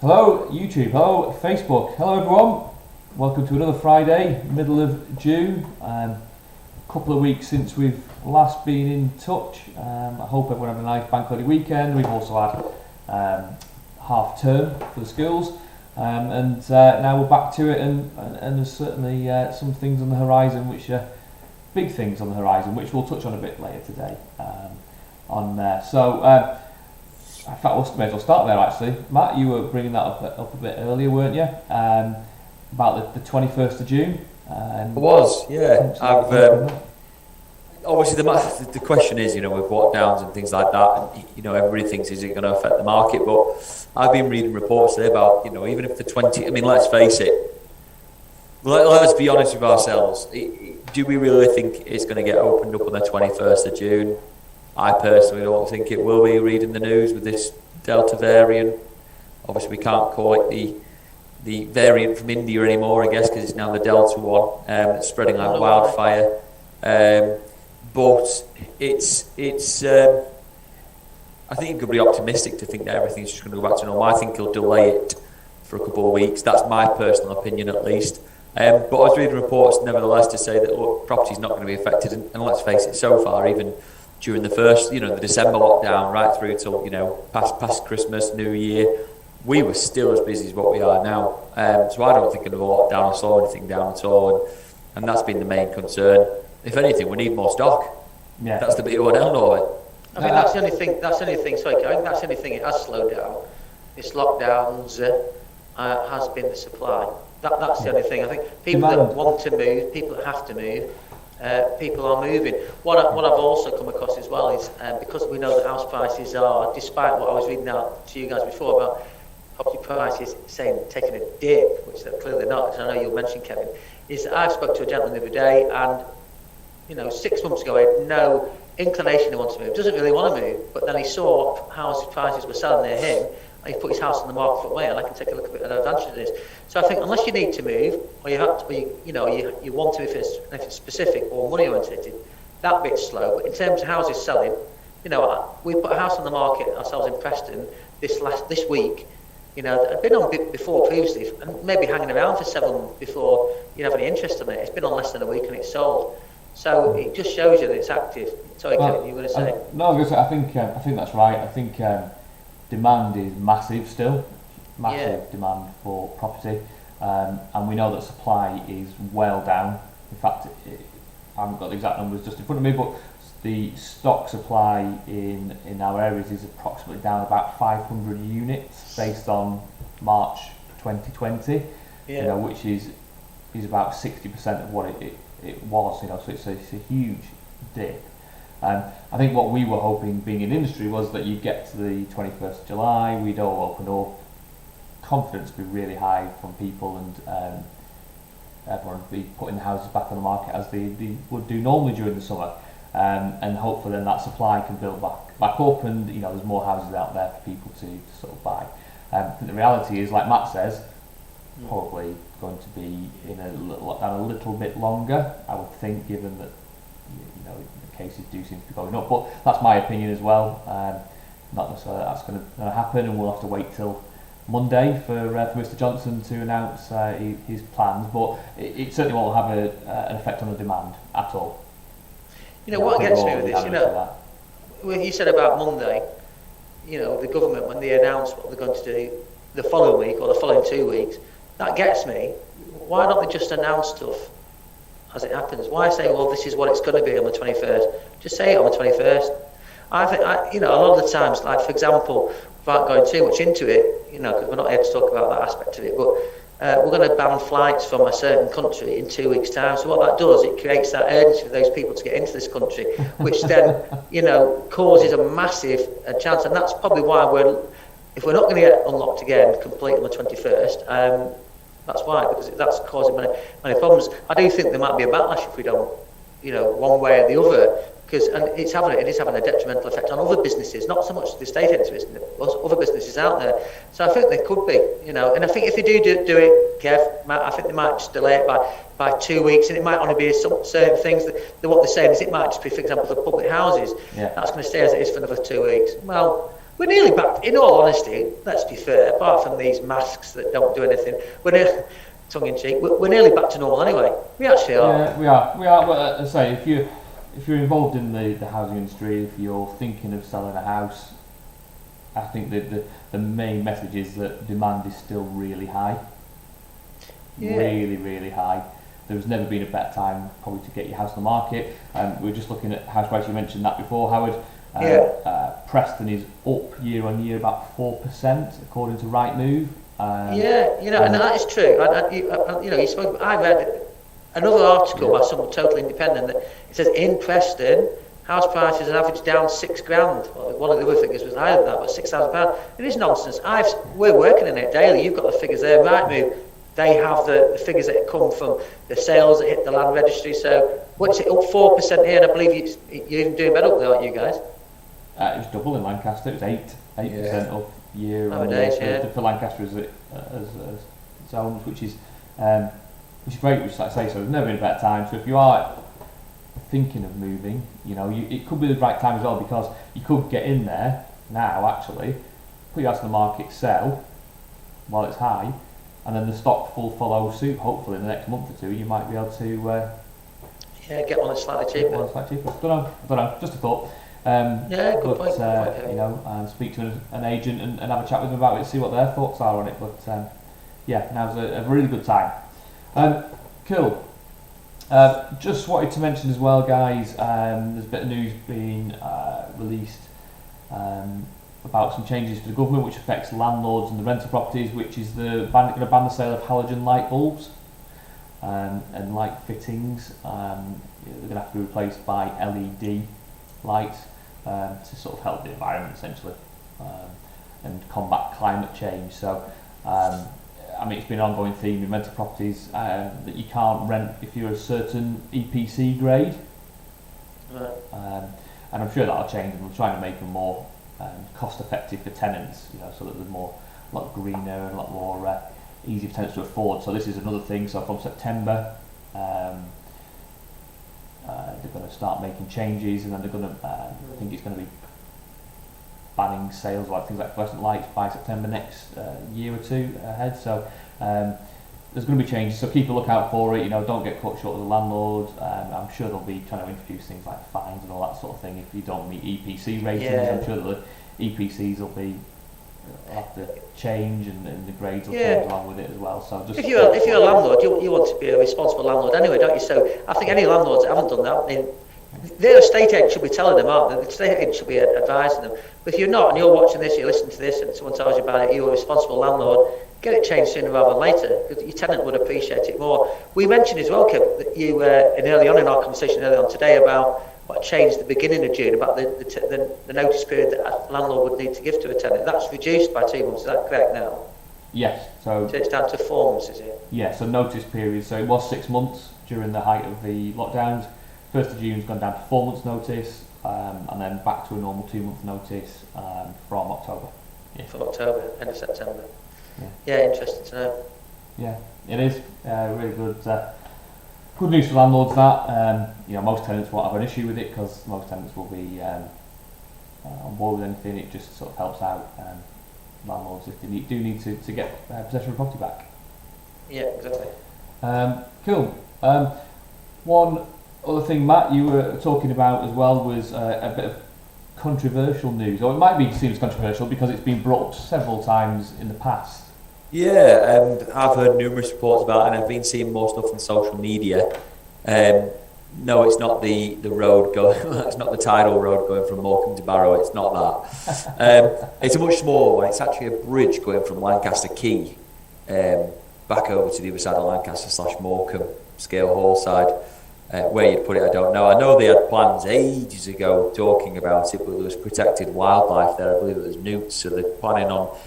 Hello YouTube, hello Facebook, hello everyone. Welcome to another Friday, middle of June. A couple of weeks since we've last been in touch. I hope everyone had a nice bank holiday weekend. We've also had half term for the schools, and now we're back to it. And there's certainly some things on the horizon, which are big things on the horizon, which we'll touch on a bit later today. On there, so. In fact, we may as well start there actually. Matt, you were bringing that up a bit earlier, weren't you? About the 21st of June. I was, yeah. Obviously, the question is, with lockdowns and things like that, and, everybody thinks, is it going to affect the market? But I've been reading reports today about, even if let's face it, let's be honest with ourselves. Do we really think it's going to get opened up on the 21st of June? I personally don't think it will be, reading the news with this Delta variant. Obviously, we can't call it the variant from India anymore, I guess, because it's now the Delta one. It's spreading like wildfire. But it's. I think you could be optimistic to think that everything's just going to go back to normal. I think he'll delay it for a couple of weeks. That's my personal opinion, at least. But I was reading reports, nevertheless, to say that property's not going to be affected. And let's face it, so far, even during the first, the December lockdown, right through till, past Christmas, New Year, we were still as busy as what we are now. So I don't think another lockdown will slow anything down at all, and that's been the main concern. If anything, we need more stock. Yeah, that's the bit one end of it. I think that's the only thing. That's the only thing. Sorry, I think that's the only thing it has slowed down. This lockdowns has been the supply. That's the only thing. I think people that want to move, people that have to move. People are moving. What I've also come across as well is because we know that house prices are, despite what I was reading out to you guys before about property prices taking a dip, which they're clearly not, because I know you'll mention, Kevin, is that I spoke to a gentleman the other day, and 6 months ago he had no inclination to want to move, doesn't really want to move, but then he saw house prices were selling near him, and he put his house on the market for and I can take a look at an advantage of this. So I think unless you need to move, or you have to, or you want to, if it's specific or money oriented, that bit's slow. But in terms of houses selling, we put a house on the market ourselves in Preston this week. That had been on before previously, and maybe hanging around for 7 months before you have any interest in it. It's been on less than a week and it's sold. So it just shows you that it's active. Sorry, Kevin, you were going to say? No, I was going to say, I think that's right. I think demand is massive still. Massive demand for property, and we know that supply is well down. In fact, I haven't got the exact numbers just in front of me, but the stock supply in our areas is approximately down about 500 units based on March 2020. Which is about 60% of what it was. So it's a huge dip. I think what we were hoping, being in industry, was that you'd get to the 21st of July, we'd all open up, confidence would be really high from people, and everyone would be putting the houses back on the market as they would do normally during the summer, and hopefully then that supply can build back up, and there's more houses out there for people to sort of buy. The reality is, like Matt says, probably going to be in a little bit longer, I would think, given that the cases do seem to be going up. But that's my opinion as well. Not necessarily that's going to happen, and we'll have to wait till Monday for Mr. Johnson to announce his plans, but it certainly won't have an effect on the demand at all. What gets me with this, when you said about Monday, the government, when they announce what they're going to do the following week or the following 2 weeks, that gets me. Why don't they just announce stuff as it happens? Why say, well, this is what it's going to be on the 21st? Just say it on the 21st. I think, a lot of the times, like, for example, without going too much into it, because we're not here to talk about that aspect of it, but we're going to ban flights from a certain country in 2 weeks' time. So what that does, it creates that urgency for those people to get into this country, which then, causes a massive chance. And that's probably why if we're not going to get unlocked again completely on the 21st, that's why, because that's causing many problems. I do think there might be a backlash if we don't, one way or the other, because it is having a detrimental effect on other businesses, not so much the estate agents business, but other businesses out there. So I think they could be, and I think if they do it, Kev, Matt, I think they might just delay it by 2 weeks, and it might only be some certain things that what they're saying is it might just be, for example, the public houses. Yeah. That's going to stay as it is for another 2 weeks. Well, we're nearly back. In all honesty, let's be fair. Apart from these masks that don't do anything, tongue in cheek, we're nearly back to normal anyway. We actually are. Yeah, we are. But I say, if you're involved in the housing industry, if you're thinking of selling a house, I think the main message is that demand is still really high. Yeah. Really, really high. There's never been a better time probably to get your house on the market. We were just looking at house price. You mentioned that before, Howard. Preston is up year on year about 4% according to Rightmove. And that is true. You spoke. I read another article by someone totally independent that it says in Preston, house prices are average down £6,000. Well, one of the other figures was higher than that, but £6,000. It is nonsense. We're working in it daily. You've got the figures there. Rightmove. They have the figures that come from the sales that hit the land registry. So what's it up 4% here? And I believe you're even doing better up there, aren't you guys? It was double in Lancaster. It was 8% up year on year for Lancaster as its own, which is great. Which, like I say, so there's never been a better time. So if you are thinking of moving, it could be the right time as well, because you could get in there now, actually, put your house on the market, sell while it's high, and then the stock will follow suit. Hopefully, in the next month or two, you might be able to get one slightly cheaper. Don't know. Just a thought. Good point. Speak to an agent and have a chat with them about it, see what their thoughts are on it. But now's a really good time. Cool. Just wanted to mention as well, guys. There's a bit of news being released about some changes to the government, which affects landlords and the rental properties, which is going to ban the sale of halogen light bulbs and light fittings. They're going to have to be replaced by LED lights to sort of help the environment, essentially, and combat climate change. So, it's been an ongoing theme in rental properties that you can't rent if you're a certain EPC grade. Right. And I'm sure that'll change, and we're trying to make them more cost effective for tenants, so that they're a lot greener and a lot more easy for tenants to afford. So this is another thing. So from September, they're going to start making changes, and then they're going to, I think it's going to be banning sales like things like fluorescent lights by September next year or two ahead. So there's going to be changes, so keep a lookout for it. Don't get caught short of the landlord. I'm sure they'll be trying to introduce things like fines and all that sort of thing if you don't meet EPC ratings. I'm sure that the EPCs will have to change, and the grades will change along with it as well. So just if you're a landlord, you want to be a responsible landlord anyway, don't you? So I think any landlords that haven't done that, their estate agent should be telling them, aren't they? The estate agent should be advising them. But if you're not, and you're watching this, you're listening to this, and someone tells you about it, you're a responsible landlord, get it changed sooner rather than later, because your tenant would appreciate it more. We mentioned as well, Kim, that you early on in our conversation earlier on today about what changed at the beginning of June about the notice period that a landlord would need to give to a tenant. That's reduced by 2 months. Is that correct now? Yes. So it's down to 4 months, is it? Yeah. So notice period. So it was 6 months during the height of the lockdowns. 1st of June's gone down to 4 months notice, and then back to a normal 2 month notice from October. Yeah. From October, end of September. Yeah, interesting to know. Yeah, it is really good. Good news for landlords that most tenants won't have an issue with it, because most tenants will be on board with anything. It just sort of helps out landlords if they do need to get possession of property back. Yeah, exactly. Cool. One other thing, Matt, you were talking about as well was a bit of controversial news, or it might be seen as controversial because it's been brought up several times in the past. Yeah, I've heard numerous reports about it, and I've been seeing more stuff on social media. No, it's not the road going. It's not the tidal road going from Morecambe to Barrow. It's not that. It's a much smaller one. It's actually a bridge going from Lancaster Quay back over to the other side of Lancaster / Morecambe, Scale Hall side. Where you'd put it, I don't know. I know they had plans ages ago talking about it, but there was protected wildlife there. I believe it was newts, so they're planning on,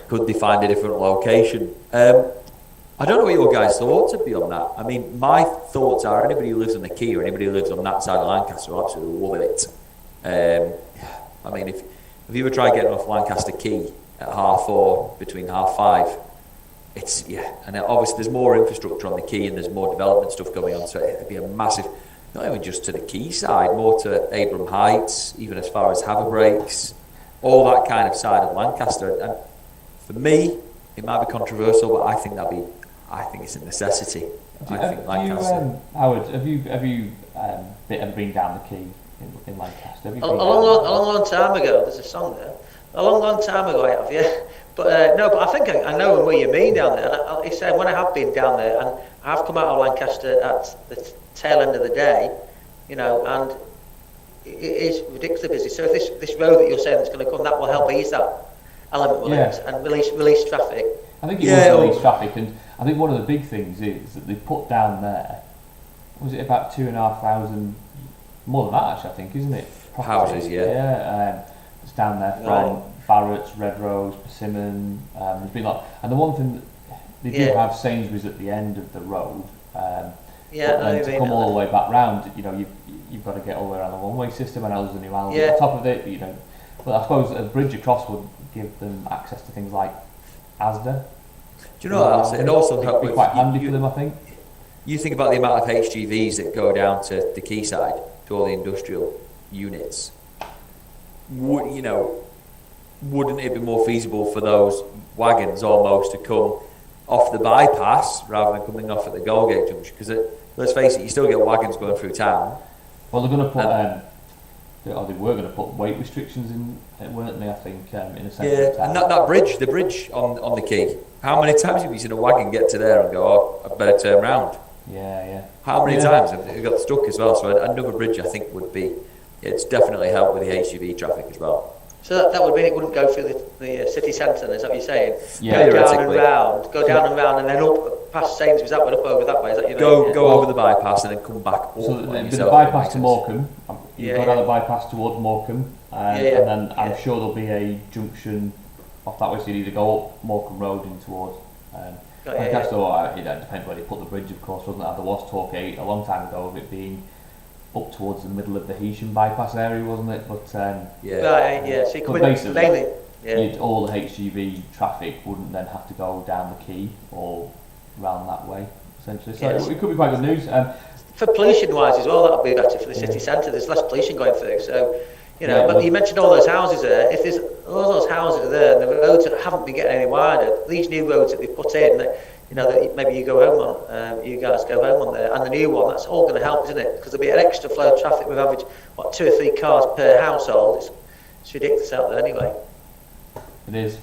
could they find a different location? I don't know what your guys' thoughts would be on that. I mean, my thoughts are anybody who lives on the Quay or anybody who lives on that side of Lancaster will absolutely love it. I mean, if you ever try getting off Lancaster Quay at 4:30, between 5:30, and obviously there's more infrastructure on the Quay and there's more development stuff going on, so it'd be a massive, not even just to the Quay side, more to Abram Heights, even as far as Haverbrakes. all that kind of side of Lancaster. And for me, it might be controversial, but I think it's a necessity. Howard, have you ever been down the quay in Lancaster? A long time ago. There's a song there. A long time ago, I have, yeah. But no, but I think I know what you mean down there. And he said when I have been down there, and I've come out of Lancaster at the tail end of the day, and it is ridiculously busy. So if this road that you're saying that's going to come, that will help ease that element, will it? And release traffic. I think it will release traffic, and I think one of the big things is that they put down there, was it about 2,500, more than that actually, I think, isn't it? Houses, Yeah, it's down there from Barrett's, Red Rose, Persimmon. There's been and the one thing that they do have Sainsbury's at the end of the road. But then to come all the way back round, you've got to get all the way around the one-way system, and there's a new house on top of it. But I suppose a bridge across would give them access to things like Asda. Do you know what? It also would be quite handy for them, I think. You think about the amount of HGVs that go down to the quayside, to all the industrial units. Wouldn't it be more feasible for those wagons almost to come off the bypass rather than coming off at the Goldgate junction? Because let's face it, you still get wagons going through town. Well, they're going to put. They were going to put weight restrictions in, weren't they? I think in a sense. Yeah, and the bridge on the quay. How many times have you seen a wagon get to there and go, "Oh, I better turn round"? Yeah. How many times have they got stuck as well? So another bridge, I think, would be. It's definitely help with the HGV traffic as well. So that would mean it wouldn't go through the city centre, is that what you're saying? Yeah, go down and round, and then up past Sainsbury's that way, up over that way. Is that go over the bypass and then come back up. So the bypass to Morecambe, you go down the bypass towards Morecambe, and then I'm sure there'll be a junction off that way, so you either go up Morecambe Road in towards. I guess it depends where they put the bridge, of course, wasn't it? There was talk a long time ago of it being up towards the middle of the Heysham bypass area, wasn't it? But So you but basically, all the HGV traffic wouldn't then have to go down the quay or round that way, essentially. So it could be quite good news. For pollution-wise as well, that would be better for the city centre. There's less pollution going through. So, but you mentioned all those houses there. If there's all those houses are there, and the roads haven't been getting any wider, these new roads that they put in, that maybe you go home on, you guys go home on there, and the new one, that's all going to help, isn't it? Because there'll be an extra flow of traffic with average 2 or 3 cars per household. It's ridiculous out there anyway. It is.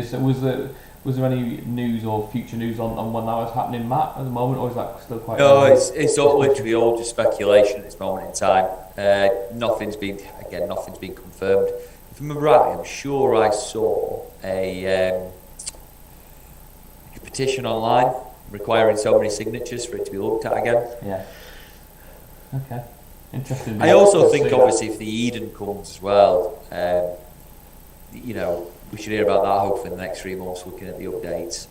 So was there any news or future news on when that was happening, Matt, at the moment, or is that still quite? No, it's literally all just speculation at this moment in time. Nothing's been confirmed. If I'm right, I'm sure I saw a petition online requiring so many signatures for it to be looked at again. Yeah. Okay. Interesting. I also think, obviously, if the Eden comes as well, we should hear about that hopefully in the next 3 months, looking at the updates.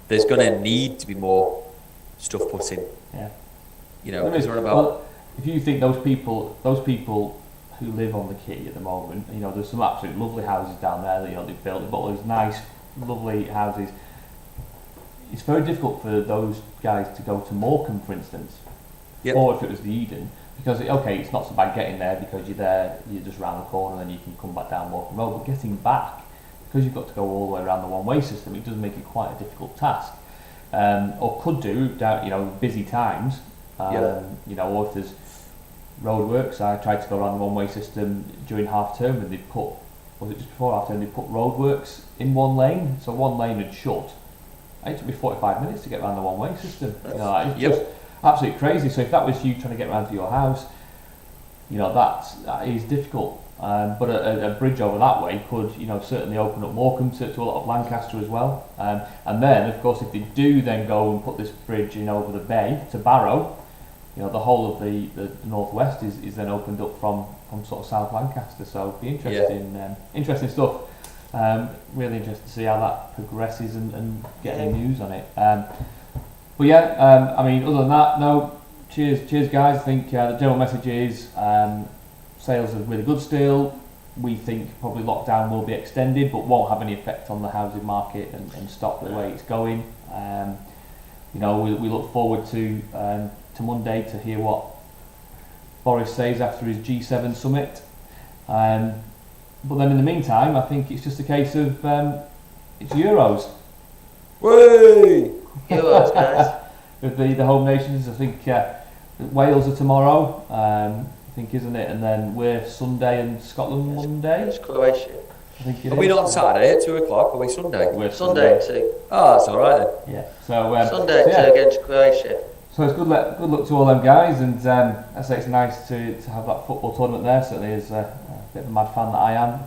There's going to need to be more stuff put in. Yeah. Well, if you think those people who live on the quay at the moment, there's some absolutely lovely houses down there that they've built, but there's nice, lovely houses. It's very difficult for those guys to go to Morecambe, for instance, or if it was the Eden, because it's not so bad getting there because you're just round the corner and then you can come back down Morecambe Road, but getting back, because you've got to go all the way around the one-way system, it does make it quite a difficult task, or could do, busy times, or if there's roadworks. I tried to go around the one-way system during half-term, and was it just before half-term, they put roadworks in one lane, so one lane had shut. It took me 45 minutes to get around the one-way system. It's just absolutely crazy. So if that was you trying to get around to your house, that is difficult. But a bridge over that way could, certainly open up Morecambe to a lot of Lancaster as well. And then, of course, if they do then go and put this bridge in over the bay to Barrow, the whole of the northwest is then opened up from sort of South Lancaster. So it'll be interesting stuff. Really interested to see how that progresses and get any news on it. Other than that, no. Cheers, guys. I think the general message is sales are really good still. We think probably lockdown will be extended, but won't have any effect on the housing market and stop the way it's going. We look forward to Monday to hear what Boris says after his G7 summit. But then in the meantime, I think it's just a case of it's Euros. Way! Euros, guys. With the home nations, I think Wales are tomorrow, I think, isn't it? And then we're Sunday and Scotland Monday. It's Croatia. I think it Are we is. not on Saturday at 2 o'clock? Are we Sunday? We're Sunday at 2. Oh, that's all right then. Yeah. So Sunday at so 2 against Croatia. So it's good luck to all them guys, and I say it's nice to have that football tournament there. Certainly, as a bit of a mad fan that I am.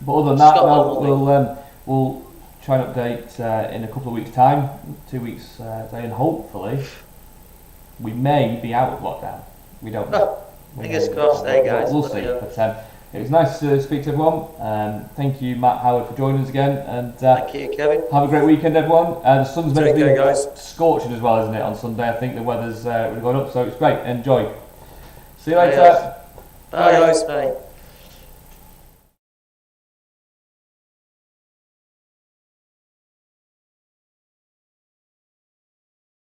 But other than that, we'll try and update in a couple of weeks' time, 2 weeks today, and hopefully we may be out of lockdown. We don't know. Fingers crossed, there, guys. We'll see. But it was nice to speak to everyone. Thank you, Matt Howard, for joining us again. And thank you, Kevin. Have a great weekend, everyone. The sun's meant to be guys. scorching as well, isn't it, on Sunday? I think the weather's really going up, so it's great. Enjoy. See you later. Bye, guys. Bye.